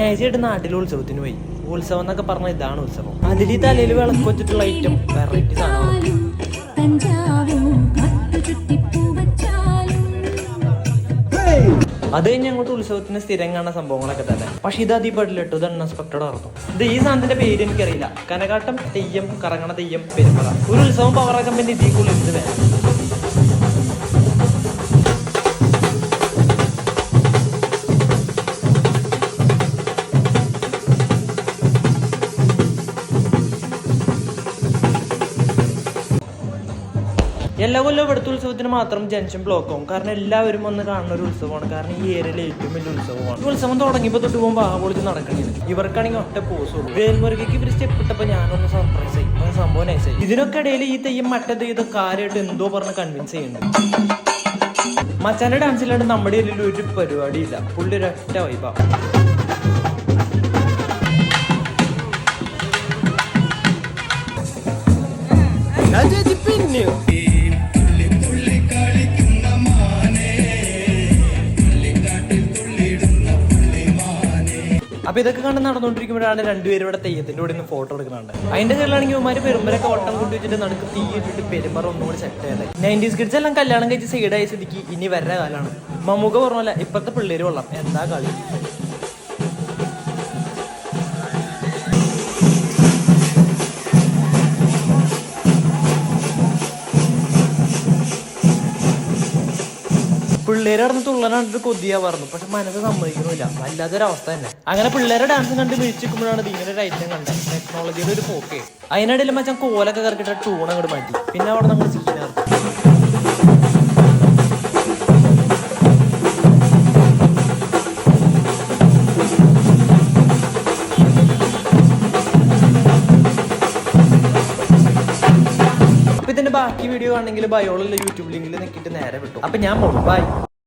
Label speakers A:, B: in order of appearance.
A: ശനിയാഴ്ചയായിട്ട് നാട്ടിൽ ഉത്സവത്തിന് പോയി. ഉത്സവം എന്നൊക്കെ പറഞ്ഞാൽ ഇതാണ് ഉത്സവം. അതിൽ തലയിൽ വിളക്ക് വെച്ചിട്ടുള്ള ഐറ്റം വെറൈറ്റി സാധനമാണ്. അത് കഴിഞ്ഞ് അങ്ങോട്ട് ഉത്സവത്തിന് സ്ഥിരം കാണുന്ന സംഭവങ്ങളൊക്കെ തന്നെ. പക്ഷെ ഇത് അതിപ്പെട്ടില്ല, ഇത് അൺഎക്സ്പെക്ടഡ് ആയിരുന്നു. ഇത് ഈ സാധനത്തിന്റെ പേര് എനിക്കറിയില്ല. കനകാട്ടം, തെയ്യം, കറങ്ങണ തെയ്യം, പെരുമ്പറ. ഒരു ഉത്സവം പവറാക്കുമ്പോൾ ഇതിക്കുള്ളിൽ ഇത് വേണം. എല്ലാ കൊല്ലവും ഇവിടുത്തെ ഉത്സവത്തിന് മാത്രം ജംഗ്ഷൻ ബ്ലോക്ക് ആവും. കാരണം എല്ലാവരും വന്ന് കാണുന്ന ഒരു ഉത്സവമാണ്. കാരണം ഈ ഏരിയയിലെ ഏറ്റവും വലിയ ഉത്സവമാണ്. ഈ ഉത്സവം തുടങ്ങിയപ്പോൾ തൊട്ട് പോകുമ്പോൾ പൊളിച്ച് നടക്കണത്. ഇവർക്കാണെങ്കിൽ ഒറ്റ പോസുള്ളൂ. വേൽമുരുകയ്ക്ക് ഇവർ സ്റ്റെപ്പ് ഇട്ടപ്പോൾ ഞാനൊന്ന് സർപ്രൈസ് ആയി. അത് സംഭവം നൈസായി. ഇതിനൊക്കെ ഇടയിൽ ഈ തെയ്യം മറ്റേ തെയ്യത്തെ കാര്യമായിട്ട് എന്തോ പറഞ്ഞ് കൺവിൻസ് ചെയ്യുന്നുണ്ട്. മച്ചാന്റെ ഡാൻസിലാണ്ട് നമ്മുടെ ഇതിൽ ഒരു പരിപാടിയില്ല. പുള്ളി ഒരൊറ്റ വൈബാ. അപ്പൊ ഇതൊക്കെ കണ്ട് നടന്നുകൊണ്ടിരിക്കുമ്പോഴാണ് രണ്ടുപേരും ഇവിടെ തെയ്യത്തിന്റെ കൂടെ നിന്ന് ഫോട്ടോ എടുക്കുന്നുണ്ട്. അതിന്റെ കയ്യിലാണെങ്കിൽ ഇവന്മാര് പെരുമ്പരൊക്കെ ഓട്ടം കൊണ്ടു വെച്ചിട്ട് നടുക്ക് തീ ഇട്ടിട്ട് പെരുമ്പറ ഒന്നും കൂടി സെറ്റ് ചെയ്തത്. 90s കിഡ്സ് എല്ലാം കല്യാണം കഴിച്ച് സൈഡായ സ്ഥിതിക്ക് ഇനി വരുടെ കാലാണ്. മമ്മൂക്ക പറഞ്ഞല്ല, ഇപ്പത്തെ പിള്ളേര് കൊള്ളാം, എന്താ കളി. പിള്ളേരെ നടന്ന് തുള്ളനാണ്ടിട്ട് കൊതിയാവാറുന്നു. പക്ഷെ മനസ്സ് സമ്മതിക്കുന്നില്ല. വല്ലാത്തൊരവസ്ഥ തന്നെ. അങ്ങനെ പിള്ളേരെ ഡാൻസ് കണ്ട് വീഴ്ചിക്കുമ്പോഴാണ് ഇങ്ങനെ ഒരു ഐറ്റം കണ്ടത്. ടെക്നോളജിയുടെ ഒരു പോക്കേ. അതിനിടയിൽ മച്ചാൻ കോലൊക്കെ കറക്കിട്ട് ടൂൺ അങ്ങോട്ട് മാറ്റി. പിന്നെ അവിടെ നമ്മൾ സീനാർന്നു. ഇതിന്റെ ബാക്കി വീഡിയോ ആണെങ്കിൽ ബയോളുള്ള യൂട്യൂബ് ലിങ്കിൽ നിൽക്കിയിട്ട് നേരെ വിട്ടു. അപ്പൊ ഞാൻ പോകും. ബൈ.